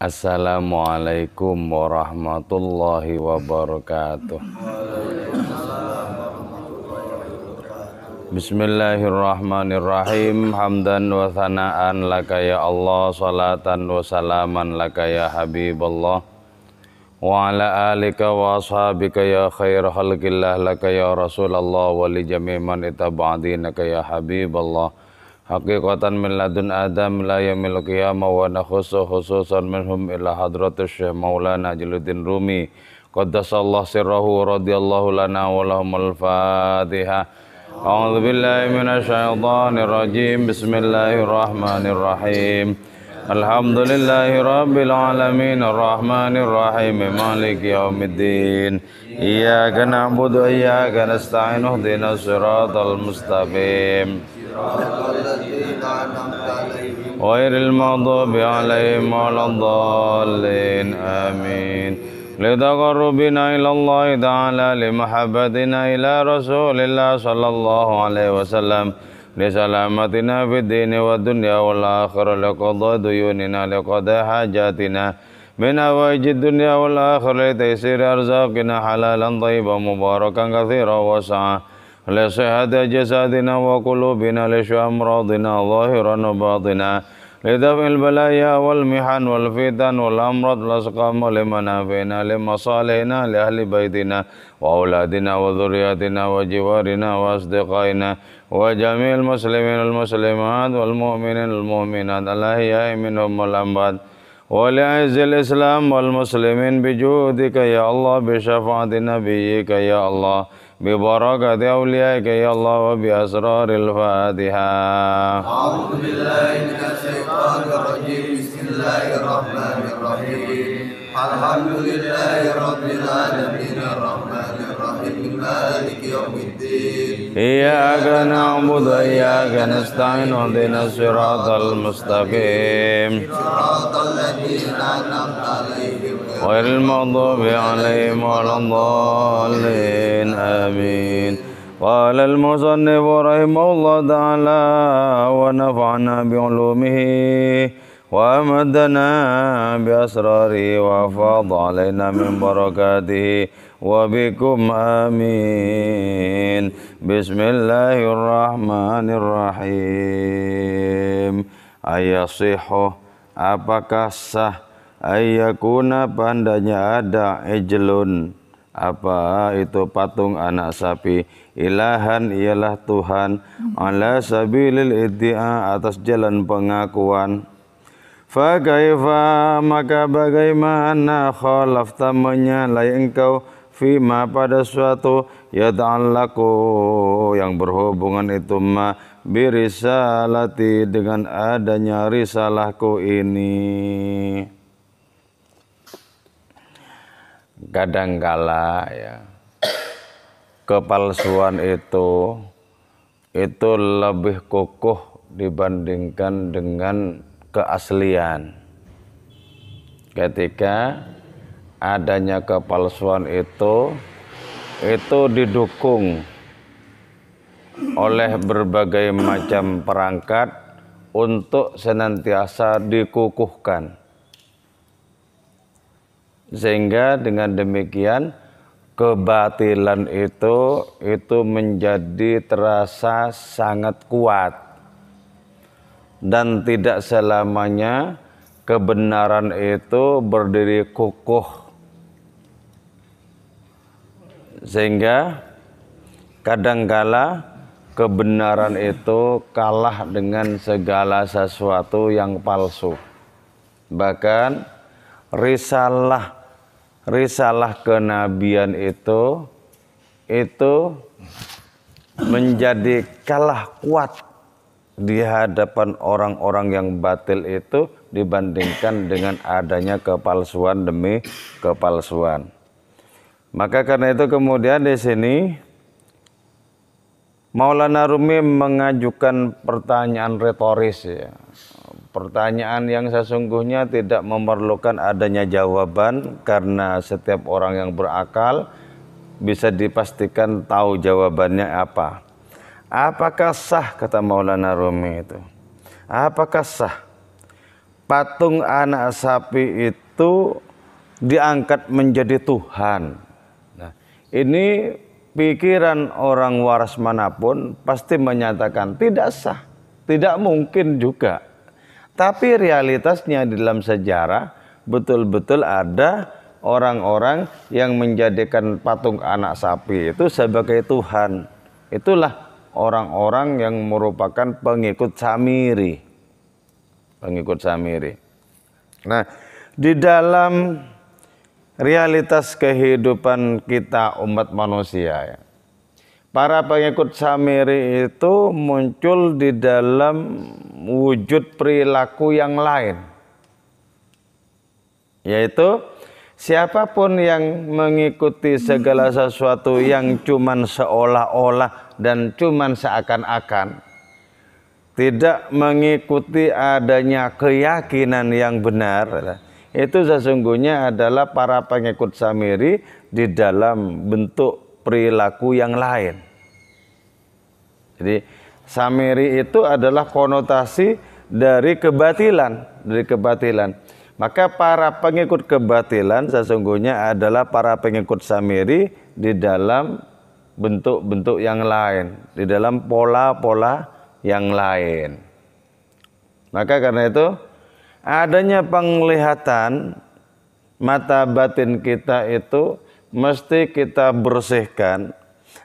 Assalamualaikum warahmatullahi wabarakatuh. Bismillahirrahmanirrahim. Hamdan wa thana'an laka ya Allah, salatan wa salaman laka ya Habiballah, wa ala alika wa ashabika ya khair khalqillah laka ya Rasulullah, wa li jami' man itaba'dinaka ya Habiballah. Haqiqatan min ladun Adam la yamil qiyamah wa nakhusu khususan minhum ila hadratus Syekh Maulana Jalaluddin Rumi qaddasallahu sirrahu radhiyallahu lana wa lahumul Fatihah. A'udzu billahi minasyaitonir rajim. Bismillahirrahmanirrahim. Alhamdulillahi rabbil alamin arrahmanir rahim maliki yaumiddin. Iyyaka na'budu wa iyyaka nasta'in ihdinas siratal mustaqim. Ghairil maghdubi 'alaihim waladdallin. Amin. Litaqarrubina ila Allah ta'ala limahabbatina ila Rasulillah sallallahu alaihi wasallam li salamatina fid dini wad dunya wal akhirah liqadha duyunina liqadha hajatina min awajid dunya wal akhirah taysir arzaqina halalan thayyiban mubarakan katsiran wasa'a li sihhati jasadina wa qulubina li syamradina zahiran wa batina li daf'il balaya wal mihan wal fitan wal amrad wal asqam li manafina li masalihina li ahli baitina wa auladina wa dhurriyyatina wa jiwarina wa asdiqaina wa jami'il muslimin wal muslimat wal mu'minin wal mu'minat al ahya'i minhum wal amwat wa li'azzil islam wal muslimin bijudika ya Allah bi syafa'ati nabiyyika ya Allah bi barakati awliyaika ya Allah wa bi asraril Fatihah. A'udzu billahi minasy syaithanir rajim. Bismillahirrahmanirrahim. Alhamdulillahi rabbil alamin arrahmanir rahim maliki yaumiddin. Iyyaka na'budu wa iyyaka nasta'in ihdinas siratal mustaqim. Shiratal ladzina an'amta 'alaihim Ghairil maghdubi 'alaihim waladdallin. Amin. Qala al-musannif rahimahullah ta'ala wa nafa'na bi'ulumihi wa amadana bi asrari wa fadha alaina min barakatihi wa bikum amin. Bismillahirrahmanirrahim. Ayasihu, apakah sah ayyakuna pandanya ada ijlun, apa itu patung anak sapi, ilahan ialah Tuhan, ala sabilil iddia atas jalan pengakuan. Fa kaifa, maka bagaimana khalafta menyalahi engkau fima pada suatu yata'allaqu yang berhubungan itu ma birisalati dengan adanya risalahku ini. Kadangkala ya kepalsuan itu lebih kokoh dibandingkan dengan keaslian. Ketika adanya kepalsuan itu didukung oleh berbagai macam perangkat untuk senantiasa dikukuhkan. Sehingga dengan demikian kebatilan itu menjadi terasa sangat kuat. Dan tidak selamanya kebenaran itu berdiri kokoh. Sehingga kadangkala kebenaran itu kalah dengan segala sesuatu yang palsu. Bahkan risalah kenabian itu menjadi kalah kuat di hadapan orang-orang yang batil itu dibandingkan dengan adanya kepalsuan demi kepalsuan. Maka karena itu kemudian di sini Maulana Rumi mengajukan pertanyaan retoris ya. Pertanyaan yang sesungguhnya tidak memerlukan adanya jawaban karena setiap orang yang berakal bisa dipastikan tahu jawabannya apa. Apakah sah, kata Maulana Rumi itu, apakah sah patung anak sapi itu diangkat menjadi Tuhan. Nah, ini pikiran orang waras manapun pasti menyatakan tidak sah, tidak mungkin juga. Tapi realitasnya di dalam sejarah betul-betul ada orang-orang yang menjadikan patung anak sapi itu sebagai Tuhan. Itulah orang-orang yang merupakan pengikut Samiri. Pengikut Samiri. Nah, di dalam realitas kehidupan kita umat manusia ya, para pengikut Samiri itu muncul di dalam wujud perilaku yang lain, yaitu siapapun yang mengikuti segala sesuatu yang cuman seolah-olah dan cuman seakan-akan, tidak mengikuti adanya keyakinan yang benar, itu sesungguhnya adalah para pengikut Samiri di dalam bentuk perilaku yang lain. Jadi Samiri itu adalah konotasi dari kebatilan, Maka para pengikut kebatilan sesungguhnya adalah para pengikut Samiri di dalam bentuk-bentuk yang lain, di dalam pola-pola yang lain. Maka karena itu adanya penglihatan mata batin kita itu mesti kita bersihkan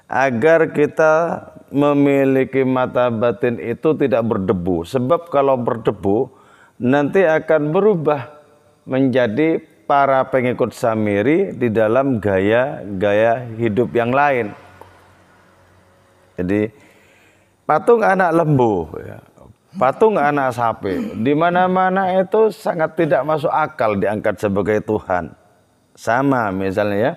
agar kita memiliki mata batin itu tidak berdebu. Sebab kalau berdebu nanti akan berubah menjadi para pengikut Samiri di dalam gaya hidup yang lain. Jadi patung anak lembu, ya, patung anak sapi, di mana-mana itu sangat tidak masuk akal diangkat sebagai Tuhan. Sama misalnya ya,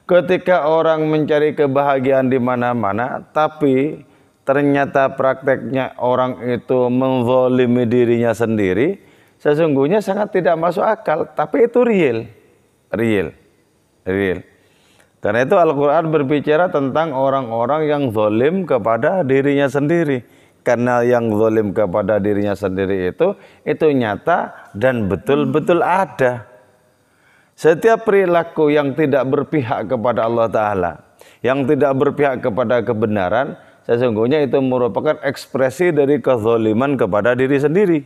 ketika orang mencari kebahagiaan di mana-mana, tapi ternyata prakteknya orang itu menzalimi dirinya sendiri, sesungguhnya sangat tidak masuk akal, tapi itu real. Karena itu Al-Quran berbicara tentang orang-orang yang zalim kepada dirinya sendiri. Karena yang zalim kepada dirinya sendiri itu nyata dan betul-betul ada. Setiap perilaku yang tidak berpihak kepada Allah Ta'ala, yang tidak berpihak kepada kebenaran, sesungguhnya itu merupakan ekspresi dari kezaliman kepada diri sendiri.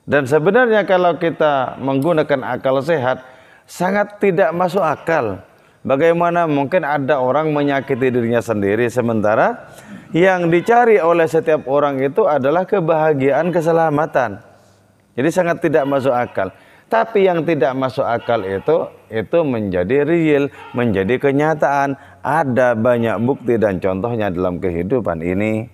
Dan sebenarnya kalau kita menggunakan akal sehat, sangat tidak masuk akal. Bagaimana mungkin ada orang menyakiti dirinya sendiri, sementara yang dicari oleh setiap orang itu adalah kebahagiaan, keselamatan. Jadi sangat tidak masuk akal. Tapi yang tidak masuk akal itu menjadi real, menjadi kenyataan. Ada banyak bukti dan contohnya dalam kehidupan ini.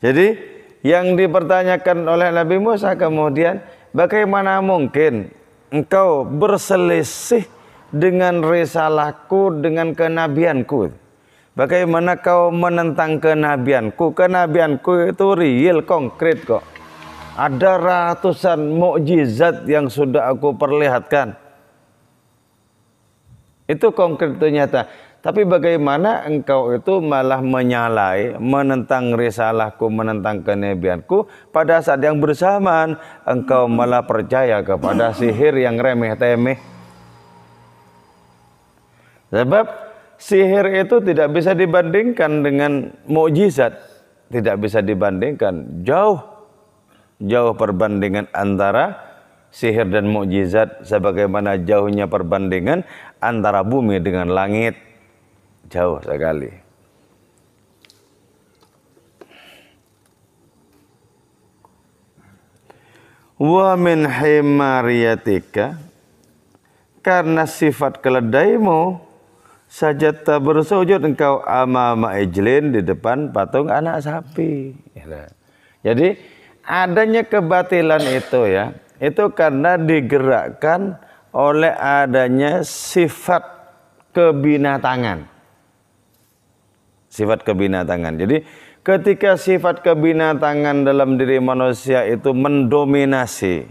Jadi yang dipertanyakan oleh Nabi Musa kemudian, bagaimana mungkin engkau berselisih dengan risalahku, dengan kenabianku? Bagaimana kau menentang kenabianku? Kenabianku itu real, konkret kok. Ada ratusan mukjizat yang sudah aku perlihatkan. Itu konkret, itu nyata. Tapi bagaimana engkau itu malah menyalahi, menentang risalahku, menentang kenabianku, pada saat yang bersamaan engkau malah percaya kepada sihir yang remeh-temeh. Sebab sihir itu tidak bisa dibandingkan dengan mukjizat, tidak bisa dibandingkan. Jauh perbandingan antara sihir dan mukjizat, sebagaimana jauhnya perbandingan antara bumi dengan langit. Jauh sekali. Wa min himariyatika, karena sifat keledaimu, sajadta bersujud engkau amama ijlin, di depan patung anak sapi. Jadi adanya kebatilan itu ya, itu karena digerakkan oleh adanya sifat kebinatangan. Sifat kebinatangan. Jadi ketika sifat kebinatangan dalam diri manusia itu mendominasi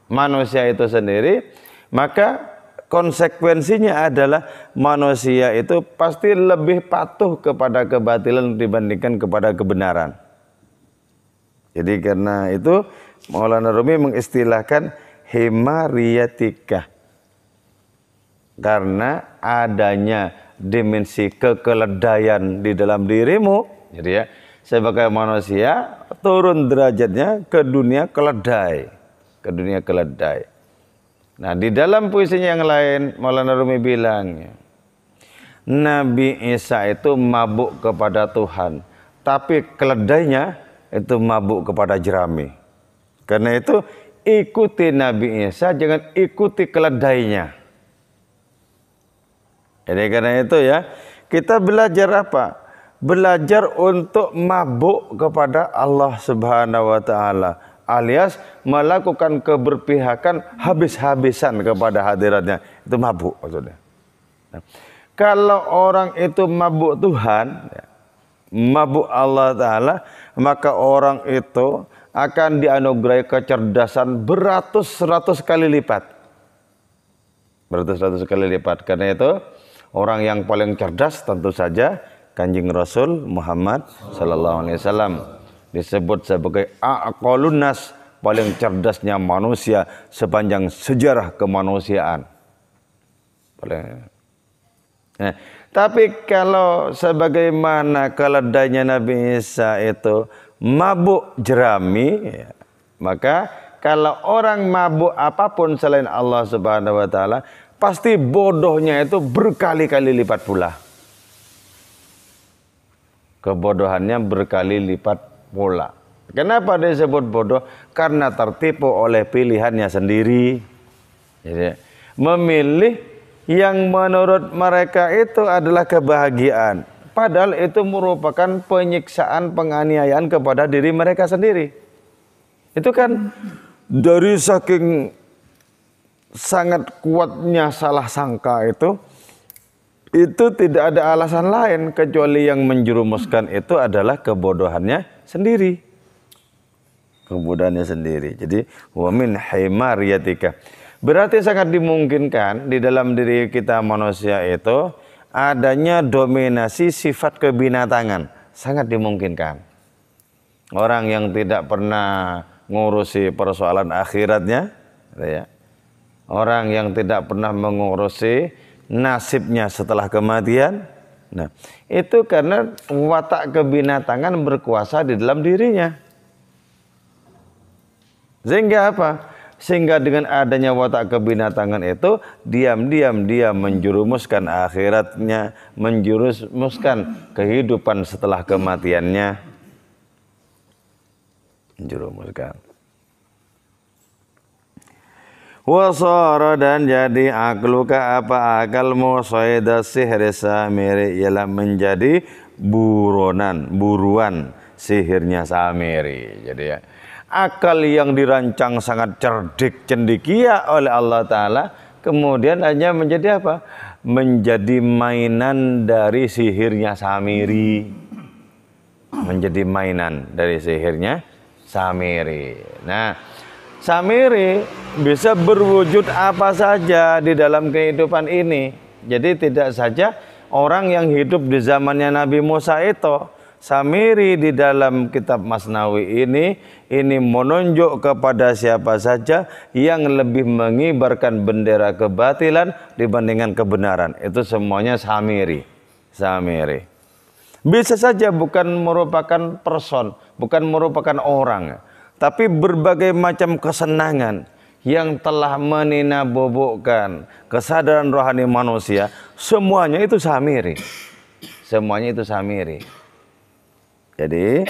manusia itu sendiri, maka konsekuensinya adalah manusia itu pasti lebih patuh kepada kebatilan dibandingkan kepada kebenaran. Jadi karena itu Maulana Rumi mengistilahkan himariyatika, karena adanya dimensi kekeledaian di dalam dirimu. Jadi ya, sebagai manusia turun derajatnya ke dunia keledai, ke dunia keledai. Nah, di dalam puisinya yang lain Maulana Rumi bilang, Nabi Isa itu mabuk kepada Tuhan, tapi keledainya itu mabuk kepada jerami. Karena itu ikuti Nabi Isa, jangan ikuti keledainya. Jadi karena itu ya, kita belajar apa? Belajar untuk mabuk kepada Allah Subhanahu wa taala, alias melakukan keberpihakan habis-habisan kepada hadiratnya. Itu mabuk maksudnya. Nah, kalau orang itu mabuk Tuhan, mabuk Allah taala, maka orang itu akan dianugerahi kecerdasan beratus-ratus kali lipat. Beratus-ratus kali lipat. Karena itu orang yang paling cerdas tentu saja Kanjeng Rasul Muhammad sallallahu alaihi wasallam, disebut sebagai aqalun nas, paling cerdasnya manusia sepanjang sejarah kemanusiaan. Nah, tapi kalau sebagaimana keledainya Nabi Isa itu mabuk jerami, ya, maka kalau orang mabuk apapun selain Allah Subhanahu wa taala, pasti bodohnya itu berkali-kali lipat pula. Kebodohannya berkali lipat pula. Kenapa disebut bodoh? Karena tertipu oleh pilihannya sendiri. Jadi, memilih yang menurut mereka itu adalah kebahagiaan. Padahal itu merupakan penyiksaan, penganiayaan kepada diri mereka sendiri. Itu kan dari saking sangat kuatnya salah sangka itu tidak ada alasan lain kecuali yang menjerumuskan itu adalah kebodohannya sendiri. Kebodohannya sendiri. Jadi wa min himariyatika. Berarti sangat dimungkinkan di dalam diri kita manusia itu adanya dominasi sifat kebinatangan. Sangat dimungkinkan. Orang yang tidak pernah ngurusi persoalan akhiratnya, ya. Orang yang tidak pernah mengurusi nasibnya setelah kematian. Nah, itu karena watak kebinatangan berkuasa di dalam dirinya. Sehingga apa? Sehingga dengan adanya watak kebinatangan itu, diam-diam dia menjerumuskan akhiratnya, menjerumuskan kehidupan setelah kematiannya. Menjerumuskan. Wasara, dan jadi akluka apa akalmu soeda sihir Samiri, ialah menjadi buruan sihirnya Samiri. Jadi ya, akal yang dirancang sangat cerdik cendekia oleh Allah Ta'ala kemudian hanya menjadi apa? Menjadi mainan dari sihirnya Samiri. Menjadi mainan dari sihirnya Samiri. Nah, Samiri bisa berwujud apa saja di dalam kehidupan ini. Jadi tidak saja orang yang hidup di zamannya Nabi Musa itu. Samiri di dalam kitab Masnawi ini menunjuk kepada siapa saja yang lebih mengibarkan bendera kebatilan dibandingkan kebenaran. Itu semuanya Samiri. Samiri. Bisa saja bukan merupakan person, bukan merupakan orang, tapi berbagai macam kesenangan yang telah meninabobokkan kesadaran rohani manusia, semuanya itu Samiri. Semuanya itu Samiri. Jadi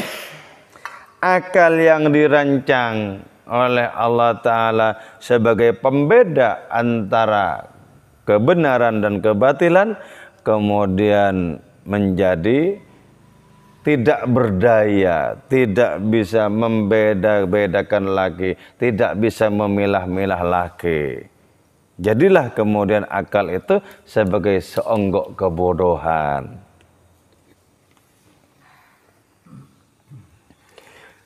akal yang dirancang oleh Allah Ta'ala sebagai pembeda antara kebenaran dan kebatilan kemudian menjadi tidak berdaya, tidak bisa membeda-bedakan lagi, tidak bisa memilah-milah lagi. Jadilah kemudian akal itu sebagai seonggok kebodohan.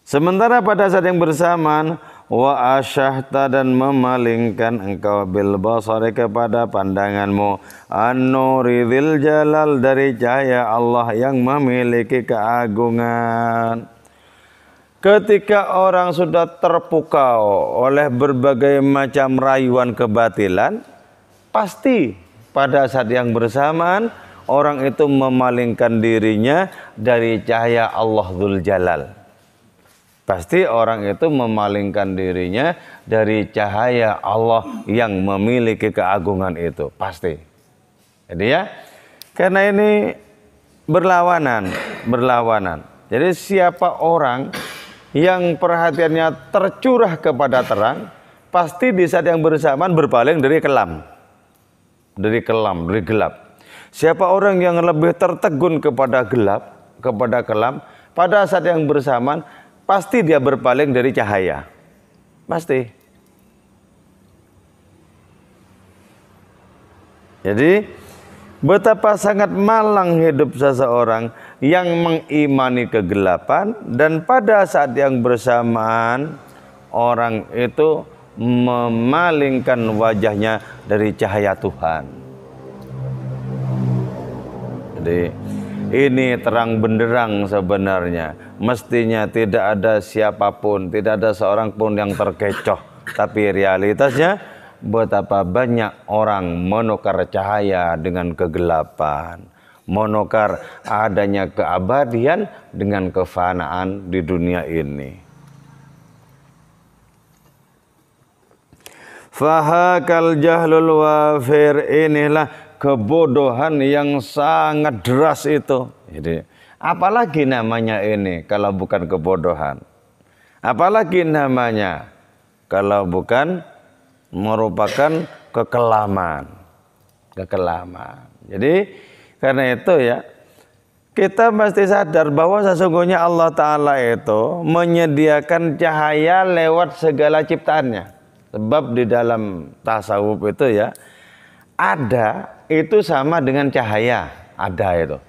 Sementara pada saat yang bersamaan, wa asyahta dan memalingkan engkau bil basari kepada pandanganmu an-nuri dzil jalal dari cahaya Allah yang memiliki keagungan. Ketika orang sudah terpukau oleh berbagai macam rayuan kebatilan, pasti pada saat yang bersamaan orang itu memalingkan dirinya dari cahaya Allah Dzul Jalal. Pasti orang itu memalingkan dirinya dari cahaya Allah yang memiliki keagungan itu. Pasti. Jadi ya, karena ini berlawanan. Jadi siapa orang yang perhatiannya tercurah kepada terang, pasti di saat yang bersamaan berpaling dari kelam. Dari gelap. Siapa orang yang lebih tertegun kepada kelam, pada saat yang bersamaan pasti dia berpaling dari cahaya. Pasti. Jadi betapa sangat malang hidup seseorang yang mengimani kegelapan dan pada saat yang bersamaan orang itu memalingkan wajahnya dari cahaya Tuhan. Jadi ini terang benderang sebenarnya. Mestinya tidak ada siapapun, tidak ada seorang pun yang terkecoh. Tapi realitasnya betapa banyak orang menukar cahaya dengan kegelapan. Menukar adanya keabadian dengan kefanaan di dunia ini. Fahakal jahlul wafir, inilah kebodohan yang sangat deras itu. Jadi, apalagi namanya ini kalau bukan kebodohan? Apalagi namanya kalau bukan merupakan kekelaman. Jadi, karena itu ya, kita mesti sadar bahwa sesungguhnya Allah Ta'ala itu menyediakan cahaya lewat segala ciptaannya. Sebab di dalam tasawuf itu ya, ada itu sama dengan cahaya, ada itu.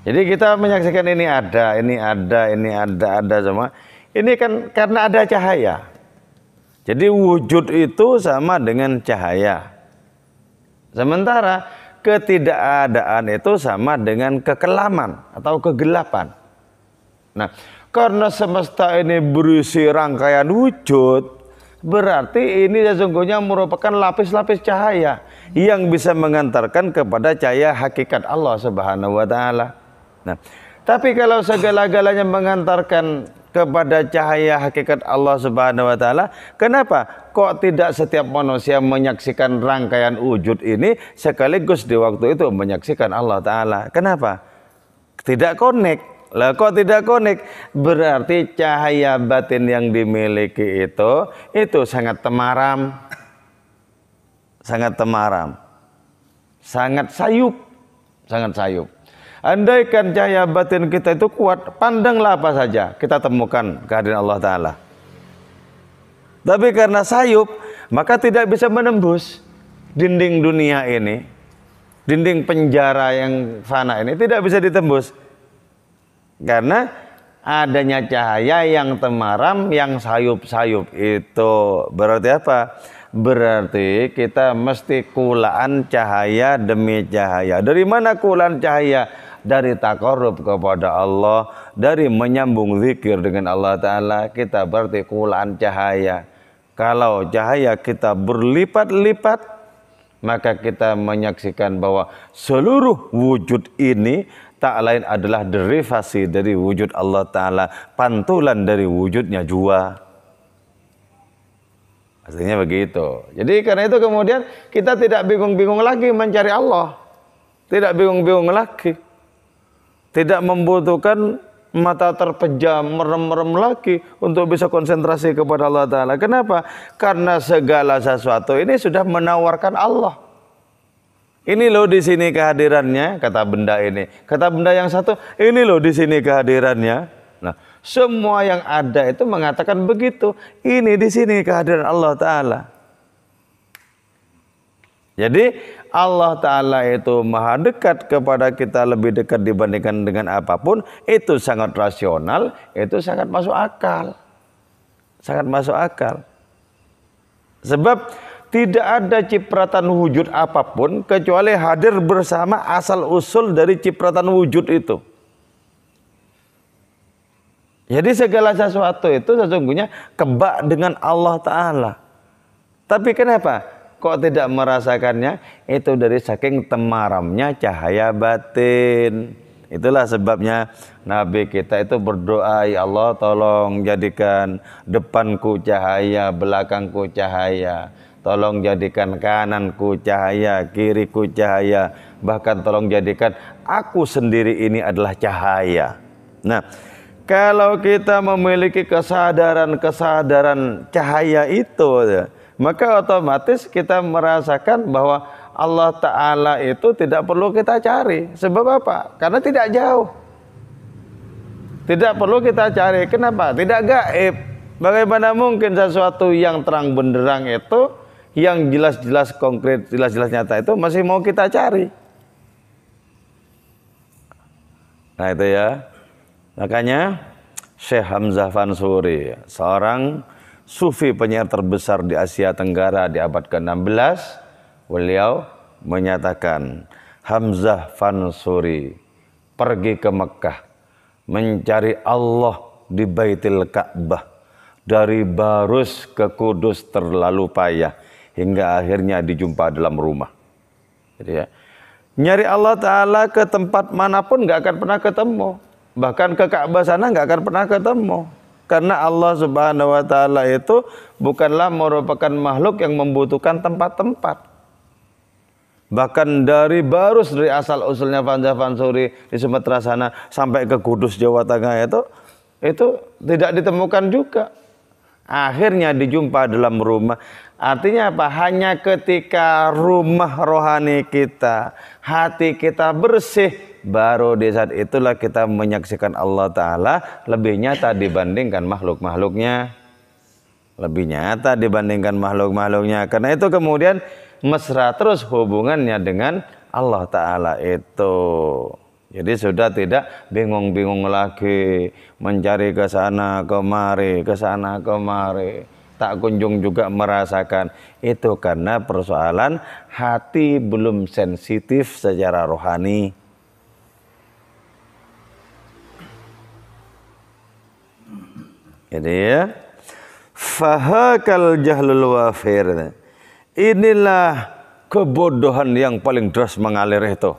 Jadi kita menyaksikan ini ada semua. Ini kan karena ada cahaya. Jadi wujud itu sama dengan cahaya. Sementara ketidakadaan itu sama dengan kekelaman atau kegelapan. Nah, karena semesta ini berisi rangkaian wujud, berarti ini sesungguhnya merupakan lapis-lapis cahaya yang bisa mengantarkan kepada cahaya hakikat Allah Subhanahu wa Ta'ala. Nah, tapi kalau segala-galanya mengantarkan kepada cahaya hakikat Allah Subhanahu wa Ta'ala, kenapa kok tidak setiap manusia menyaksikan rangkaian wujud ini sekaligus di waktu itu menyaksikan Allah Ta'ala? Kenapa? Tidak connect. Lah kok tidak connect? Berarti cahaya batin yang dimiliki itu sangat temaram. Sangat sayup. Andaikan cahaya batin kita itu kuat, pandanglah apa saja kita temukan kehadiran Allah Ta'ala. Tapi karena sayup, maka tidak bisa menembus dinding dunia ini, dinding penjara yang fana ini tidak bisa ditembus. Karena adanya cahaya yang temaram, yang sayup-sayup itu berarti apa? Berarti kita mesti kulaan cahaya demi cahaya. Dari mana kulaan cahaya? Dari taqarrub kepada Allah, dari menyambung zikir dengan Allah Ta'ala, kita berarti kulaan cahaya. Kalau cahaya kita berlipat-lipat, maka kita menyaksikan bahwa seluruh wujud ini tak lain adalah derivasi dari wujud Allah Ta'ala, pantulan dari wujudnya jua. Artinya begitu. Jadi karena itu kemudian kita tidak bingung-bingung lagi mencari Allah. Tidak bingung-bingung lagi. Tidak membutuhkan mata terpejam, merem-merem lagi untuk bisa konsentrasi kepada Allah Ta'ala. Kenapa? Karena segala sesuatu ini sudah menawarkan Allah. Ini loh di sini kehadirannya, kata benda ini. Kata benda yang satu, ini loh di sini kehadirannya. Nah, semua yang ada itu mengatakan begitu. Ini di sini kehadiran Allah Ta'ala. Jadi Allah Ta'ala itu maha dekat kepada kita, lebih dekat dibandingkan dengan apapun. Itu sangat rasional, itu sangat masuk akal. Sangat masuk akal. Sebab tidak ada cipratan wujud apapun kecuali hadir bersama asal usul dari cipratan wujud itu. Jadi segala sesuatu itu sesungguhnya kebak dengan Allah Ta'ala. Tapi kenapa kok tidak merasakannya? Itu dari saking temaramnya cahaya batin. Itulah sebabnya Nabi kita itu berdoa, ya Allah tolong jadikan depanku cahaya, belakangku cahaya. Tolong jadikan kananku cahaya, kiriku cahaya. Bahkan tolong jadikan aku sendiri ini adalah cahaya. Nah, kalau kita memiliki kesadaran cahaya itu, maka otomatis kita merasakan bahwa Allah Ta'ala itu tidak perlu kita cari. Sebab apa? Karena tidak jauh. Tidak perlu kita cari. Kenapa? Tidak gaib. Bagaimana mungkin sesuatu yang terang benderang itu, yang jelas-jelas konkret, jelas-jelas nyata itu masih mau kita cari? Nah itu ya. Makanya Syekh Hamzah Fansuri, seorang sufi penyair terbesar di Asia Tenggara di abad ke-16, beliau menyatakan, Hamzah Fansuri pergi ke Mekah mencari Allah di Baitul Ka'bah, dari Barus ke Kudus terlalu payah hingga akhirnya dijumpa dalam rumah. Jadi ya, nyari Allah Ta'ala ke tempat manapun nggak akan pernah ketemu. Bahkan ke Ka'bah sana nggak akan pernah ketemu. Karena Allah Subhanahu wa Ta'ala itu bukanlah merupakan makhluk yang membutuhkan tempat-tempat. Bahkan dari Barus, dari asal usulnya Hamzah Fansuri di Sumatera sana sampai ke Kudus Jawa Tengah itu tidak ditemukan juga. Akhirnya dijumpa dalam rumah. Artinya apa? Hanya ketika rumah rohani kita, hati kita bersih, baru di saat itulah kita menyaksikan Allah Ta'ala lebih nyata dibandingkan makhluk-makhluknya. Lebih nyata dibandingkan makhluk-makhluknya. Karena itu kemudian mesra terus hubungannya dengan Allah Ta'ala itu. Jadi sudah tidak bingung-bingung lagi mencari ke sana kemari, ke sana kemari. Tak kunjung juga merasakan. Itu karena persoalan hati belum sensitif secara rohani. Jadi ya, fahakal jahlul wafir. Inilah kebodohan yang paling deras mengalir itu.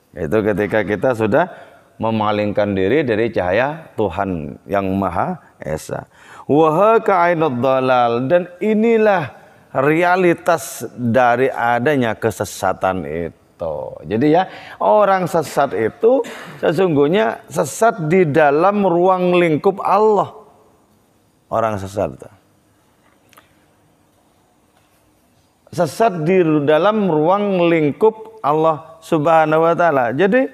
Itu ketika kita sudah memalingkan diri dari cahaya Tuhan yang Maha Esa. Wahaka ainud dalal, dan inilah realitas dari adanya kesesatan itu. Jadi ya, orang sesat itu sesungguhnya sesat di dalam ruang lingkup Allah. Orang sesat itu sesat di dalam ruang lingkup Allah Subhanahu wa Ta'ala. Jadi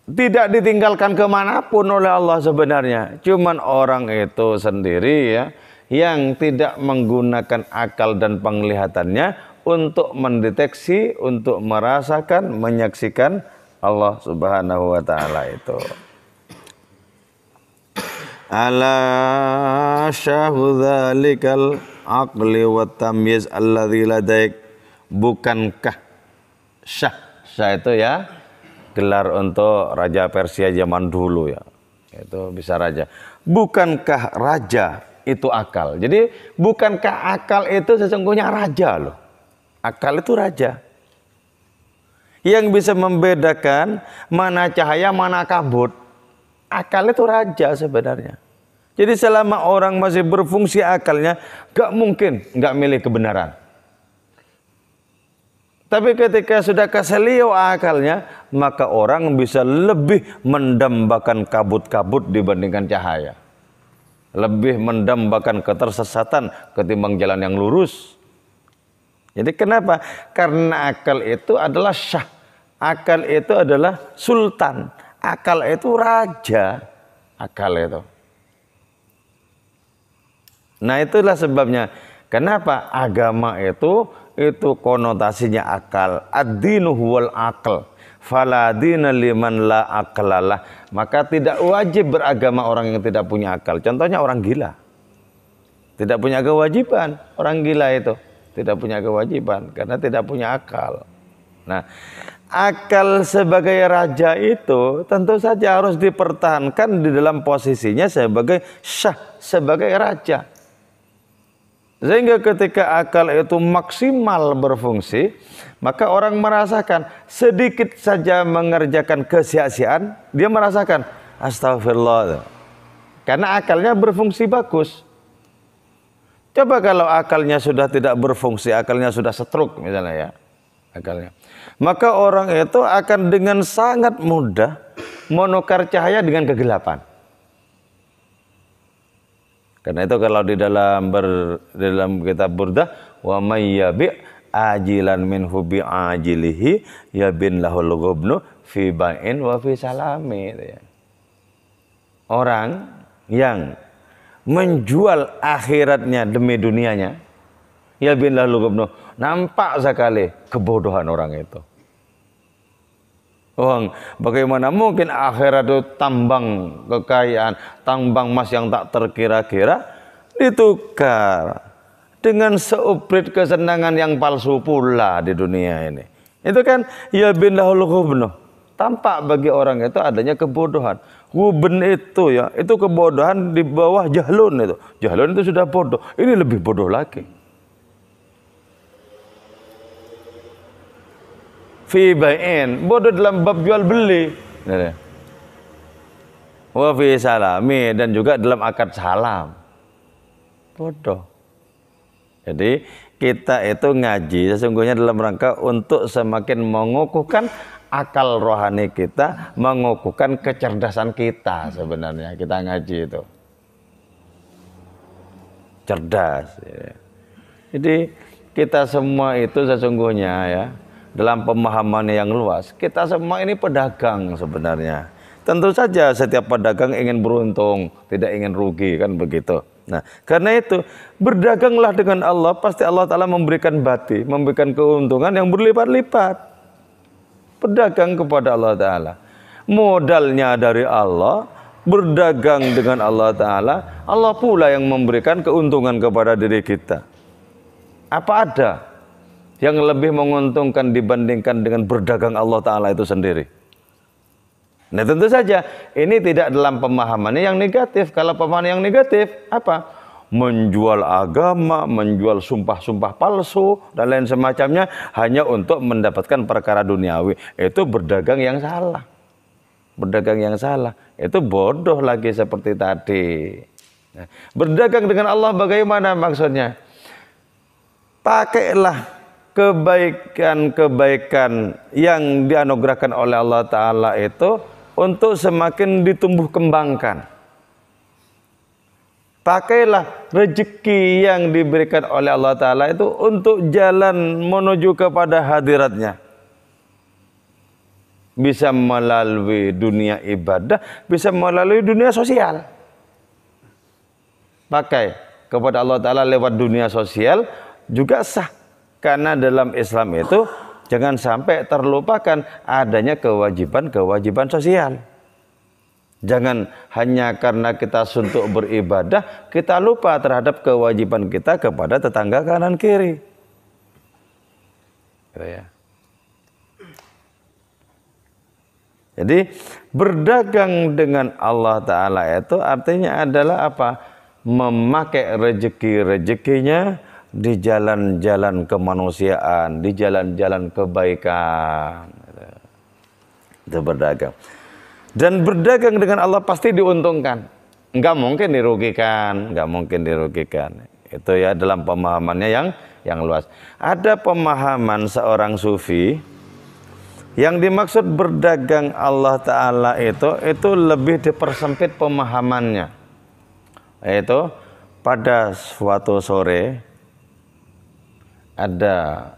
tidak ditinggalkan kemanapun oleh Allah sebenarnya. Cuman orang itu sendiri ya, yang tidak menggunakan akal dan penglihatannya untuk mendeteksi, untuk merasakan, menyaksikan Allah Subhanahu wa Ta'ala itu. Ala syahudzalikal aqli wa tamyiz alladzi ladaik. Bukankah syah itu ya gelar untuk raja Persia zaman dulu ya, itu bisa raja. Bukankah raja itu akal? Jadi bukankah akal itu sesungguhnya raja loh? Akal itu raja yang bisa membedakan mana cahaya mana kabut. Akal itu raja sebenarnya. Jadi selama orang masih berfungsi akalnya, gak mungkin gak milih kebenaran. Tapi ketika sudah keselio akalnya, maka orang bisa lebih mendambakan kabut-kabut dibandingkan cahaya. Lebih mendambakan ketersesatan ketimbang jalan yang lurus. Jadi kenapa? Karena akal itu adalah syah. Akal itu adalah sultan. Akal itu raja. Akal itu. Nah itulah sebabnya. Kenapa agama itu konotasinya akal. Ad-dinu huwal akal. Fala dina liman la aqlalah. Maka tidak wajib beragama orang yang tidak punya akal. Contohnya orang gila. Tidak punya kewajiban. Orang gila itu tidak punya kewajiban karena tidak punya akal. Nah, akal sebagai raja itu tentu saja harus dipertahankan di dalam posisinya sebagai syah, sebagai raja. Sehingga ketika akal itu maksimal berfungsi, maka orang merasakan sedikit saja mengerjakan kesia-siaan, dia merasakan astagfirullah. Karena akalnya berfungsi bagus. Coba kalau akalnya sudah tidak berfungsi, akalnya sudah stroke misalnya ya, akalnya. Maka orang itu akan dengan sangat mudah menukar cahaya dengan kegelapan. Karena itu kalau di dalam kitab Burdah, wa may yabi' ajilan minhu bi ajilihi yabin lahul ghubnu fi ba'in wa fi salami. Orang yang menjual akhiratnya demi dunianya, yabin lahul ghubnu, nampak sekali kebodohan orang itu. Bagaimana mungkin akhirat itu tambang kekayaan, tambang emas yang tak terkira-kira ditukar dengan seuprit kesenangan yang palsu pula di dunia ini. Itu kan ya bin lahul ghubnu. Tampak bagi orang itu adanya kebodohan. Ghubn itu ya, itu kebodohan di bawah jahlun itu. Jahlun itu sudah bodoh. Ini lebih bodoh lagi. Fi bai'in, bodoh dalam bab jual beli. Wa fi salami, dan juga dalam akad salam. Bodoh. Jadi kita itu ngaji sesungguhnya dalam rangka untuk semakin mengukuhkan akal rohani kita, mengukuhkan kecerdasan kita sebenarnya. Kita ngaji itu cerdas. Jadi kita semua itu sesungguhnya ya, dalam pemahaman yang luas, kita semua ini pedagang sebenarnya. Tentu saja setiap pedagang ingin beruntung, tidak ingin rugi, kan begitu. Nah, karena itu berdaganglah dengan Allah, pasti Allah Ta'ala memberikan bati, memberikan keuntungan yang berlipat-lipat. Pedagang kepada Allah Ta'ala, modalnya dari Allah, berdagang dengan Allah Ta'ala, Allah pula yang memberikan keuntungan kepada diri kita. Apa ada yang lebih menguntungkan dibandingkan dengan berdagang Allah Ta'ala itu sendiri? Nah tentu saja ini tidak dalam pemahamannya yang negatif. Kalau pemahaman yang negatif apa? Menjual agama, menjual sumpah-sumpah palsu dan lain semacamnya hanya untuk mendapatkan perkara duniawi. Itu berdagang yang salah. Berdagang yang salah. Itu bodoh lagi seperti tadi. Nah, berdagang dengan Allah bagaimana maksudnya? Pakailah kebaikan-kebaikan yang dianugerahkan oleh Allah Ta'ala itu untuk semakin ditumbuh kembangkan. Pakailah rezeki yang diberikan oleh Allah Ta'ala itu untuk jalan menuju kepada hadiratnya. Bisa melalui dunia ibadah, bisa melalui dunia sosial. Pakai kepada Allah Ta'ala lewat dunia sosial juga sah. Karena dalam Islam itu jangan sampai terlupakan adanya kewajiban-kewajiban sosial. Jangan hanya karena kita suntuk beribadah, kita lupa terhadap kewajiban kita kepada tetangga kanan kiri. Jadi berdagang dengan Allah Ta'ala itu artinya adalah apa? Memakai rezeki-rezekinya di jalan-jalan kemanusiaan, di jalan-jalan kebaikan. Itu berdagang. Dan berdagang dengan Allah pasti diuntungkan. Enggak mungkin dirugikan, enggak mungkin dirugikan. Itu ya dalam pemahamannya yang luas. Ada pemahaman seorang sufi yang dimaksud berdagang Allah Ta'ala itu lebih dipersempit pemahamannya. Yaitu pada suatu sore ada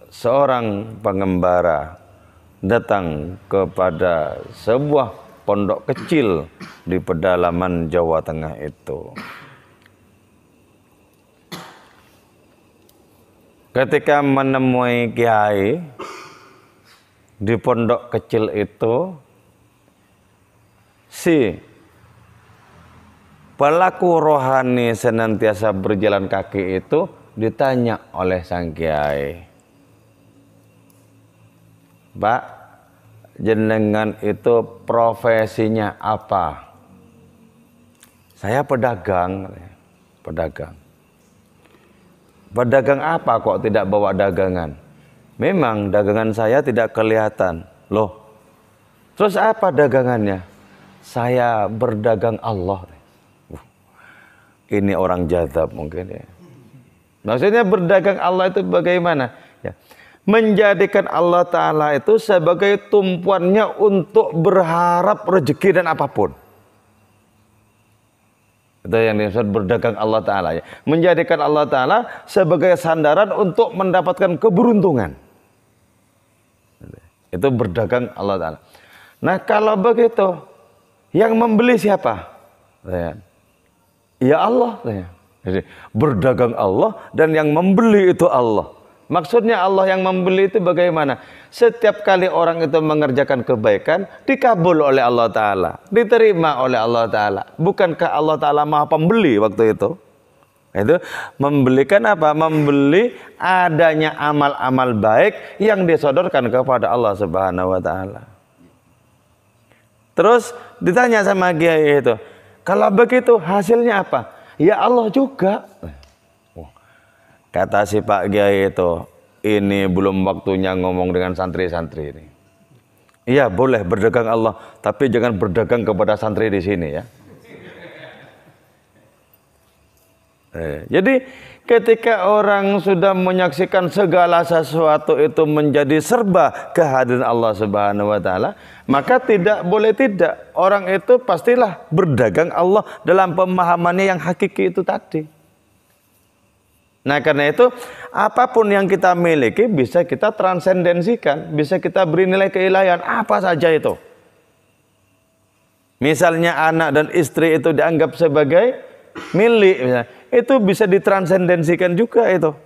seorang pengembara datang kepada sebuah pondok kecil di pedalaman Jawa Tengah itu. Ketika menemui kiai di pondok kecil itu, si pelaku rohani senantiasa berjalan kaki itu ditanya oleh sang kiai, Pak, jenengan itu profesinya apa? Saya pedagang. Pedagang. Pedagang apa kok tidak bawa dagangan? Memang dagangan saya tidak kelihatan. Loh, terus apa dagangannya? Saya berdagang Allah. Ini orang jazab mungkin ya. Maksudnya berdagang Allah itu bagaimana? Ya. Menjadikan Allah Ta'ala itu sebagai tumpuannya untuk berharap rezeki dan apapun. Itu yang disebut berdagang Allah Ta'ala. Ya. Menjadikan Allah Ta'ala sebagai sandaran untuk mendapatkan keberuntungan. Itu berdagang Allah Ta'ala. Nah kalau begitu, yang membeli siapa? Ya Allah. Jadi berdagang Allah dan yang membeli itu Allah. Maksudnya Allah yang membeli itu bagaimana? Setiap kali orang itu mengerjakan kebaikan, dikabul oleh Allah Ta'ala, diterima oleh Allah Ta'ala. Bukankah Allah Ta'ala maha pembeli waktu itu? Itu membelikan apa? Membeli adanya amal-amal baik yang disodorkan kepada Allah Subhanahu wa Ta'ala. Terus ditanya sama kiai itu, kalau begitu hasilnya apa? Ya Allah juga. Kata si Pak Kiai itu, ini belum waktunya ngomong dengan santri-santri ini. Iya boleh berdagang Allah, tapi jangan berdagang kepada santri di sini ya. Jadi ketika orang sudah menyaksikan segala sesuatu itu menjadi serba kehadiran Allah Subhanahu wa Ta'ala, maka tidak boleh tidak. Orang itu pastilah berdagang Allah dalam pemahamannya yang hakiki itu tadi. Nah karena itu apapun yang kita miliki bisa kita transendensikan, bisa kita beri nilai keilahian, apa saja itu. Misalnya anak dan istri itu dianggap sebagai milik, misalnya, itu bisa ditransendensikan juga itu.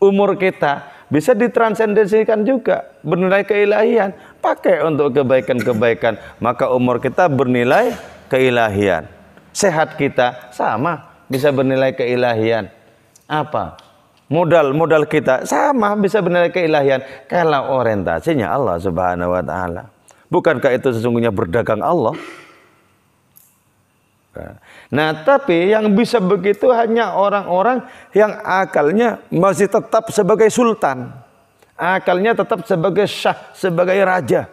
Umur kita bisa ditransendensikan juga, bernilai keilahian, pakai untuk kebaikan-kebaikan, maka umur kita bernilai keilahian. Sehat kita sama, bisa bernilai keilahian. Apa? Modal kita sama, bisa bernilai keilahian kalau orientasinya Allah Subhanahu wa Ta'ala. Bukankah itu sesungguhnya berdagang Allah? Nah, tapi yang bisa begitu hanya orang-orang yang akalnya masih tetap sebagai sultan, akalnya tetap sebagai syah, sebagai raja.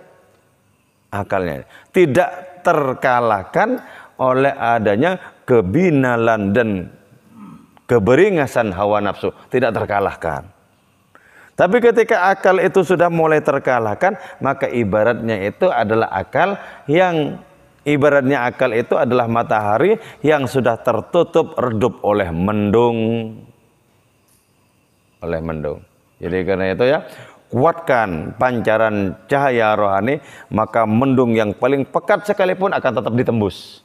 Akalnya tidak terkalahkan oleh adanya kebinalan dan keberingasan hawa nafsu, tidak terkalahkan. Tapi ketika akal itu sudah mulai terkalahkan, maka ibaratnya itu adalah akal yang ibaratnya akal itu adalah matahari yang sudah tertutup redup oleh mendung. Oleh mendung. Jadi karena itu ya, kuatkan pancaran cahaya rohani, maka mendung yang paling pekat sekalipun akan tetap ditembus.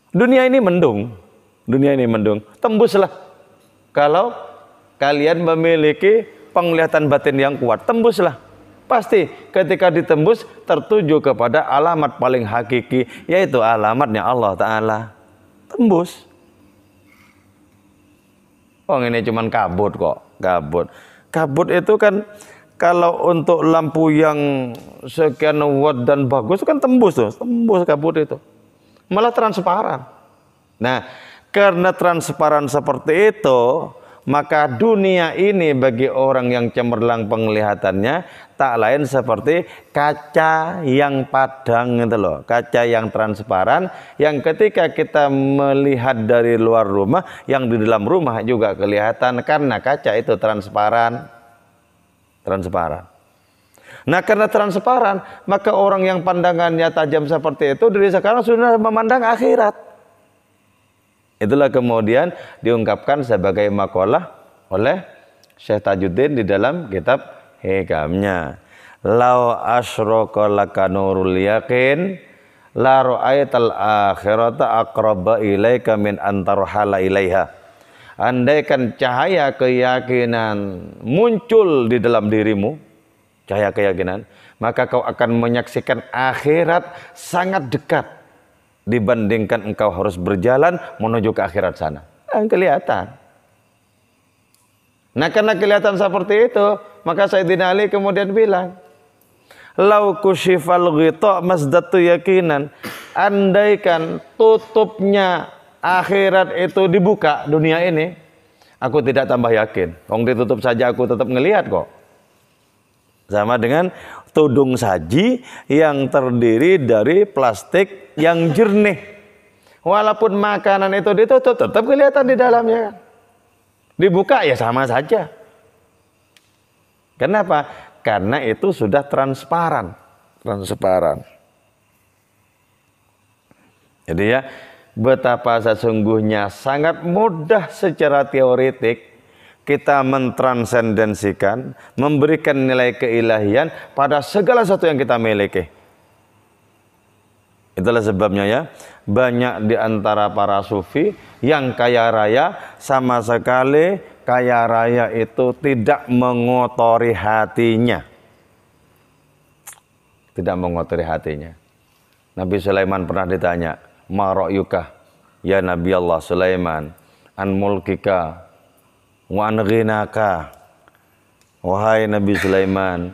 Dunia ini mendung. Dunia ini mendung, tembuslah. Kalau kalian memiliki penglihatan batin yang kuat, tembuslah. Pasti ketika ditembus tertuju kepada alamat paling hakiki, yaitu alamatnya Allah Ta'ala. Tembus. Oh ini cuman kabut kok, kabut. Kabut itu kan kalau untuk lampu yang sekian watt dan bagus kan tembus tuh, tembus kabut itu. Malah transparan. Nah, karena transparan seperti itu, maka dunia ini bagi orang yang cemerlang penglihatannya tak lain seperti kaca yang padang itu loh, kaca yang transparan yang ketika kita melihat dari luar rumah, yang di dalam rumah juga kelihatan karena kaca itu transparan. Transparan. Nah karena transparan, maka orang yang pandangannya tajam seperti itu dari sekarang sudah memandang akhirat. Itulah kemudian diungkapkan sebagai makalah oleh Syekh Tajuddin di dalam kitab Hikamnya. Lau asyraka laka nurul yakin la ra'aital akhirata aqraba ilaika min antarhala ilaiha. Andaikan cahaya keyakinan muncul di dalam dirimu, cahaya keyakinan, maka kau akan menyaksikan akhirat sangat dekat dibandingkan engkau harus berjalan menuju ke akhirat sana. Kelihatan. Nah, karena kelihatan seperti itu, maka Sayyidina Ali kemudian bilang, lau kushifal ghita masdatu yakinan. Andaikan tutupnya akhirat itu dibuka, dunia ini, aku tidak tambah yakin. Wong ditutup saja aku tetap ngelihat kok. Sama dengan tudung saji yang terdiri dari plastik yang jernih. Walaupun makanan itu ditutup, tetap kelihatan di dalamnya. Dibuka ya sama saja. Kenapa? Karena itu sudah transparan. Jadi ya, betapa sesungguhnya sangat mudah secara teoretik kita mentransendensikan, memberikan nilai keilahian pada segala sesuatu yang kita miliki. Itulah sebabnya ya, banyak di antara para sufi yang kaya raya sama sekali kaya raya itu tidak mengotori hatinya. Tidak mengotori hatinya. Nabi Sulaiman pernah ditanya, ma ra'yuka ya Nabi Allah Sulaiman an mulkika wa an ghinaka. Wahai Nabi Sulaiman,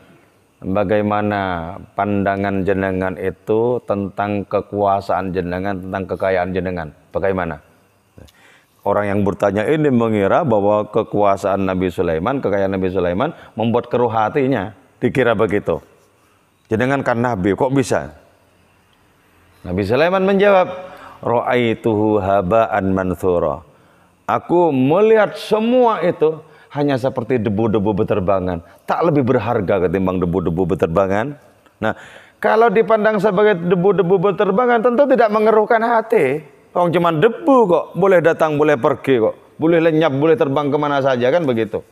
bagaimana pandangan jenengan itu tentang kekuasaan jenengan, tentang kekayaan jenengan? Bagaimana? Orang yang bertanya ini mengira bahwa kekuasaan Nabi Sulaiman, kekayaan Nabi Sulaiman membuat keruh hatinya. Dikira begitu. Jenengan kan Nabi, kok bisa? Nabi Sulaiman menjawab, ra'aituhu haba'an manthura. Aku melihat semua itu hanya seperti debu-debu beterbangan. Tak lebih berharga ketimbang debu-debu beterbangan. Nah, kalau dipandang sebagai debu-debu beterbangan tentu tidak mengeruhkan hati. Orang cuma debu kok, boleh datang, boleh pergi kok. Boleh lenyap, boleh terbang kemana saja kan begitu.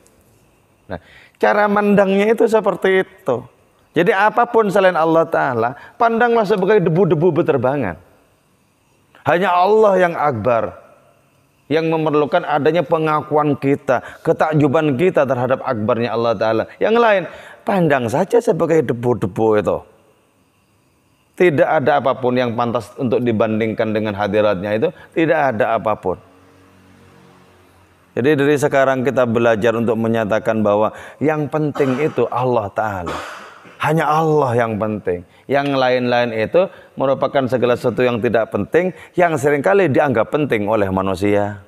Nah, cara mandangnya itu seperti itu. Jadi apapun selain Allah Ta'ala, pandanglah sebagai debu-debu beterbangan. Hanya Allah yang akbar, yang memerlukan adanya pengakuan kita, ketakjuban kita terhadap akbarnya Allah Ta'ala. Yang lain, pandang saja sebagai debu-debu itu. Tidak ada apapun yang pantas untuk dibandingkan dengan hadiratnya itu. Tidak ada apapun. Jadi dari sekarang kita belajar untuk menyatakan bahwa yang penting itu Allah Ta'ala. Hanya Allah yang penting. Yang lain-lain itu merupakan segala sesuatu yang tidak penting, yang seringkali dianggap penting oleh manusia.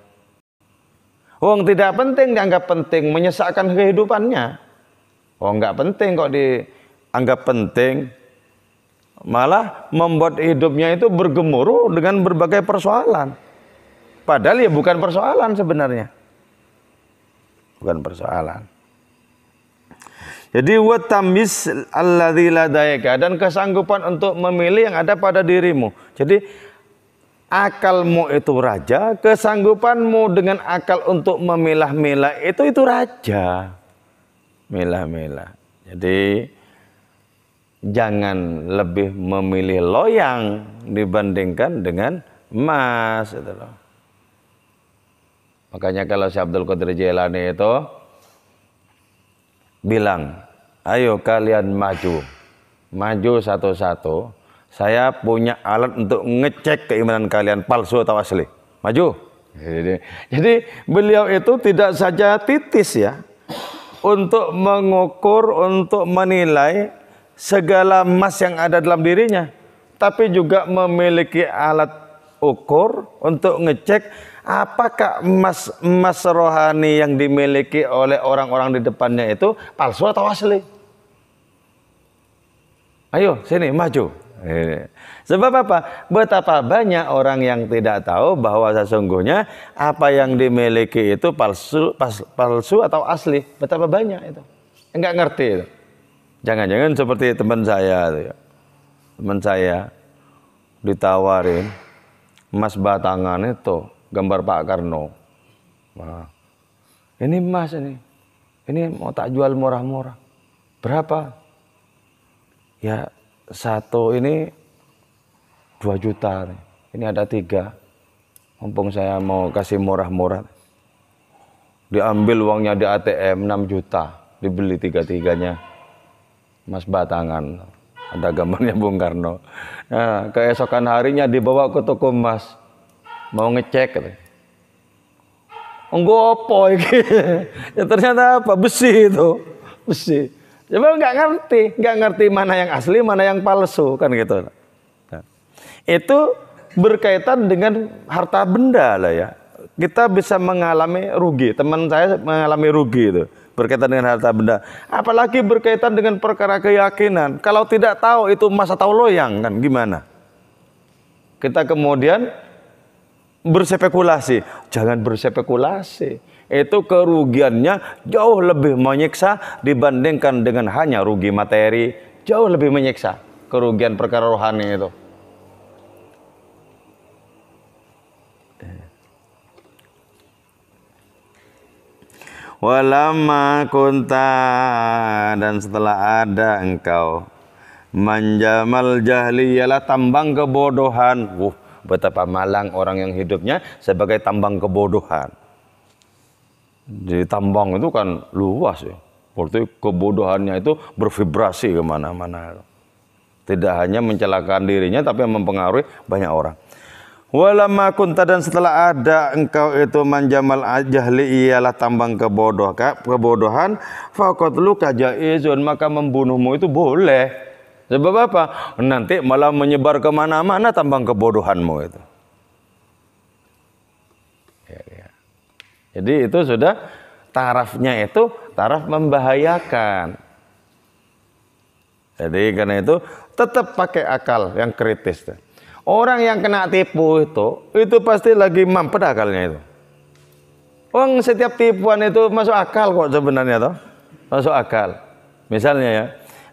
Wong tidak penting dianggap penting, menyesakkan kehidupannya. Wong nggak penting kok dianggap penting. Malah membuat hidupnya itu bergemuruh dengan berbagai persoalan. Padahal ya bukan persoalan sebenarnya. Bukan persoalan. Jadi watamis alladzi ladaika, dan kesanggupan untuk memilih yang ada pada dirimu. Jadi akalmu itu raja, kesanggupanmu dengan akal untuk memilah-milah itu raja. Milah-milah. Jadi jangan lebih memilih loyang dibandingkan dengan emas itu loh. Makanya kalau Syekh Abdul Qadir Jailani itu bilang, ayo kalian maju satu-satu. Saya punya alat untuk ngecek keimanan kalian palsu atau asli. Maju. Jadi beliau itu tidak saja titis ya, untuk mengukur, untuk menilai segala emas yang ada dalam dirinya, tapi juga memiliki alat ukur untuk ngecek apakah emas rohani yang dimiliki oleh orang-orang di depannya itu palsu atau asli. Ayo sini maju. Sebab apa? Betapa banyak orang yang tidak tahu bahwa sesungguhnya apa yang dimiliki itu palsu atau asli. Betapa banyak itu. Enggak ngerti itu. Jangan-jangan seperti teman saya itu ya. Teman saya ditawarin emas batangan itu, gambar Pak Karno. Nah, ini emas ini. Ini mau tak jual murah-murah. Berapa? Ya, satu ini 2 juta. Ini ada 3. Mumpung saya mau kasih murah-murah. Diambil uangnya di ATM 6 juta. Dibeli 3-3-nya. Emas batangan. Ada gambarnya Bung Karno. Nah, keesokan harinya dibawa ke toko emas. Mau ngecek. Enggak apa iki. Ya ternyata apa? Besi itu. Besi. Coba nggak ngerti mana yang asli, mana yang palsu kan gitu. Nah, itu berkaitan dengan harta benda lah ya. Kita bisa mengalami rugi. Teman saya mengalami rugi itu berkaitan dengan harta benda. Apalagi berkaitan dengan perkara keyakinan. Kalau tidak tahu itu emas atau loyang kan gimana? Kita kemudian berspekulasi. Jangan berspekulasi. Itu kerugiannya jauh lebih menyiksa dibandingkan dengan hanya rugi materi. Jauh lebih menyiksa kerugian perkara rohani itu. Walamma kunta, dan setelah ada engkau manjamal jahli, ialah tambang kebodohan. Betapa malang orang yang hidupnya sebagai tambang kebodohan. Di tambang itu kan luas ya. Berarti kebodohannya itu bervibrasi kemana-mana. Tidak hanya mencelakakan dirinya tapi mempengaruhi banyak orang. Walamma kunta, dan setelah ada engkau itu manjamal jahli, ialah tambang kebodohan, faqatluka jaizun, maka membunuhmu itu boleh. Sebab apa? Nanti malah menyebar kemana-mana tambang kebodohanmu itu. Ya. Jadi itu sudah tarafnya itu taraf membahayakan. Jadi karena itu tetap pakai akal yang kritis. Orang yang kena tipu itu pasti lagi mampet akalnya itu. Orang setiap tipuan itu masuk akal kok sebenarnya toh. Masuk akal. Misalnya ya,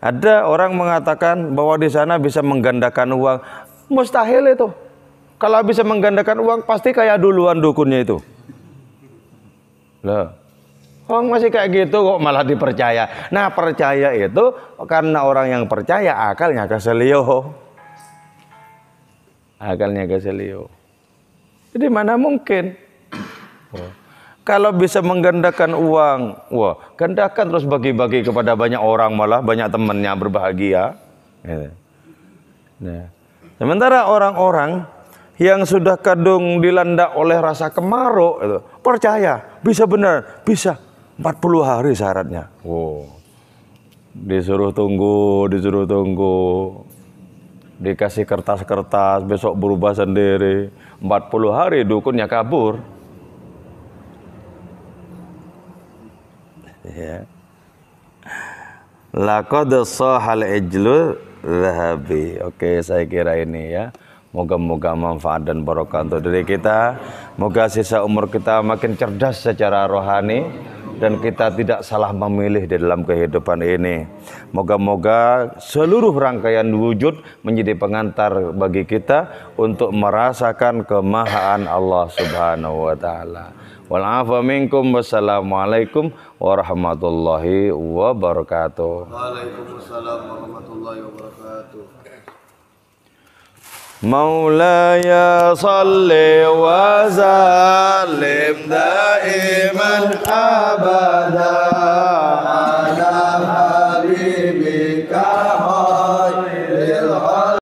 ada orang mengatakan bahwa di sana bisa menggandakan uang. Mustahil itu. Kalau bisa menggandakan uang pasti kayak duluan dukunnya itu. Loh. Orang masih kayak gitu kok malah dipercaya. Nah, percaya itu karena orang yang percaya akalnya keselio. Akalnya keselio. Jadi mana mungkin? Kalau bisa menggandakan uang, gandakan terus bagi-bagi kepada banyak orang, malah banyak temannya berbahagia. Nah, sementara orang-orang yang sudah kadung dilanda oleh rasa kemaruk, itu, percaya bisa benar, bisa 40 hari syaratnya. Disuruh tunggu. Dikasih kertas-kertas, besok berubah sendiri. 40 hari dukunnya kabur. Ya. Laqad sahal ijlu zahabi. Oke, saya kira ini ya. Moga-moga manfaat dan barokah untuk diri kita. Moga sisa umur kita makin cerdas secara rohani dan kita tidak salah memilih di dalam kehidupan ini. Moga-moga seluruh rangkaian wujud menjadi pengantar bagi kita untuk merasakan kemahaan Allah Subhanahu wa taala. Wal afa minkum, wassalamualaikum warahmatullahi wabarakatuh. Waalaikumsalam warahmatullahi wabarakatuh. Maulaya salli wa sallim daiman